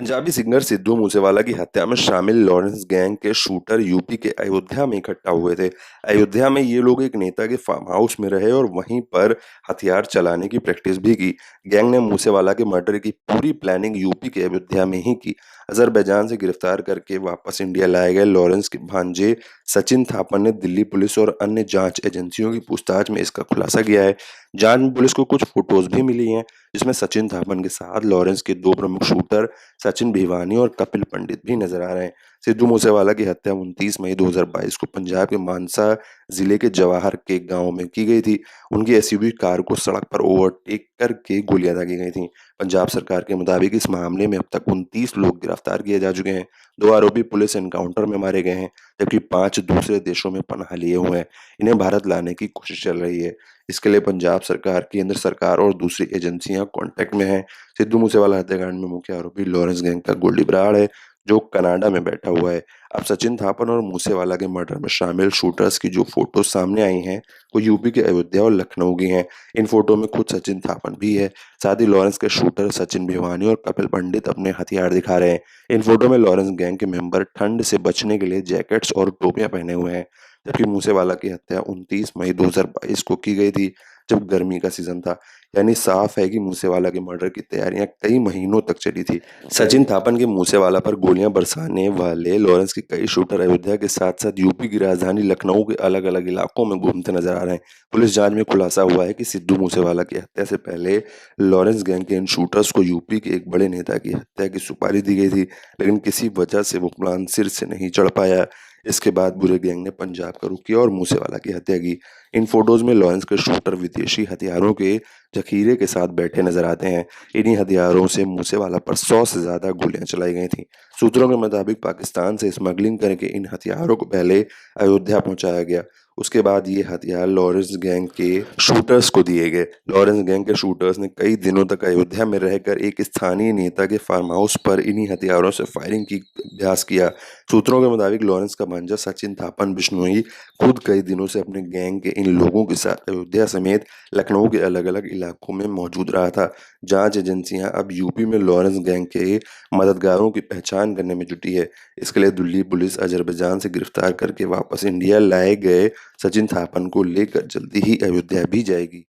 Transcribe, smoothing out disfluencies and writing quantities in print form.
Punjabi singer Sidhu Moosewala की हत्या में शामिल लॉरेंस गैंग के शूटर यूपी के अयोध्या में इकट्ठा हुए थे। अयोध्या में ये लोग एक नेता के फार्म हाउस में रहे और वहीं पर हथियार चलाने की प्रैक्टिस भी की। गैंग ने मूसेवाला के मर्डर की पूरी प्लानिंग यूपी के अयोध्या में ही की। अजरबैजान से गिरफ्तार करके वापस इंडिया लाए गए लॉरेंस के भांजे सचिन थापन ने दिल्ली पुलिस और अन्य जांच एजेंसियों की पूछताछ में इसका खुलासा किया है। जांच में पुलिस को कुछ फोटोज भी मिली हैं, जिसमें सचिन थापन के साथ लॉरेंस के दो प्रमुख शूटर सचिन भिवानी और कपिल पंडित भी नजर आ रहे हैं। सिद्धू मूसेवाला की हत्या 29 मई 2022 को पंजाब के मानसा जिले के जवाहर के गांव में की गई थी। उनकी एसयूवी कार को सड़क पर ओवरटेक करके गोलियां दागी गई थी। पंजाब सरकार के मुताबिक इस मामले में अब तक 29 लोग गिरफ्तार किए जा चुके हैं। 2 आरोपी पुलिस एनकाउंटर में मारे गए हैं, जबकि 5 दूसरे देशों में पनाह लिए हुए हैं। इन्हें भारत लाने की कोशिश चल रही है। इसके लिए पंजाब सरकार, केंद्र सरकार और दूसरी एजेंसियां कांटेक्ट में हैं। सिद्धू मूसेवाला हत्याकांड में मुख्य आरोपी लॉरेंस गैंग का गोल्डी बराड़ है, जो कनाडा में बैठा हुआ है। अब सचिन थापन और मूसेवाला के मर्डर में शामिल शूटर्स की जो फोटो सामने आई हैं, वो यूपी के अयोध्या और लखनऊ की हैं। इन फोटो में खुद सचिन थापन भी है। साथ ही लॉरेंस के शूटर सचिन भिवानी और कपिल पंडित अपने हथियार दिखा रहे हैं। इन फोटो में लॉरेंस गैंग के मेंबर ठंड से बचने के लिए जैकेट्स और टोपियां पहने हुए हैं, जबकि मूसेवाला की हत्या 29 मई 2022 को की गई थी, जब गर्मी का सीजन था। यानी साफ है कि मूसेवाला के मर्डर की तैयारियां कई महीनों तक चली थी। सचिन थापन के मूसेवाला पर गोलियां बरसाने वाले लॉरेंस के कई शूटर अयोध्या के साथ साथ यूपी की राजधानी लखनऊ के अलग अलग इलाकों में घूमते नजर आ रहे हैं। पुलिस जांच में खुलासा हुआ है कि सिद्धू मूसेवाला की हत्या से पहले लॉरेंस गैंग के इन शूटर्स को यूपी के एक बड़े नेता की हत्या की सुपारी दी गई थी, लेकिन किसी वजह से वो प्लान सिर से नहीं चढ़ पाया। इसके बाद बुरे गैंग ने पंजाब का रुख किया और मूसेवाला की हत्या की। इन फोटोज में लॉरेंस के शूटर विदेशी हथियारों के जखीरे के साथ बैठे नजर आते हैं। इन्हीं हथियारों से मूसेवाला पर 100 से ज्यादा गोलियां चलाई गई थीं। सूत्रों के मुताबिक पाकिस्तान से स्मगलिंग करके इन हथियारों को पहले अयोध्या पहुंचाया गया। उसके बाद ये हथियार लॉरेंस गैंग के शूटर्स को दिए गए। लॉरेंस गैंग के शूटर्स ने कई दिनों तक अयोध्या में रहकर एक स्थानीय नेता के फार्म हाउस पर इन्हीं हथियारों से फायरिंग की अभ्यास किया। सूत्रों के मुताबिक लॉरेंस का भांजा सचिन थापन बिश्नोई खुद कई दिनों से अपने गैंग के इन लोगों के साथ अयोध्या समेत लखनऊ के अलग अलग इलाकों में मौजूद रहा था। जांच एजेंसियां अब यूपी में लॉरेंस गैंग के मददगारों की पहचान करने में जुटी है। इसके लिए दिल्ली पुलिस अजरबैजान से गिरफ्तार करके वापस इंडिया लाए गए सचिन थापन को लेकर जल्दी ही अयोध्या भी जाएगी।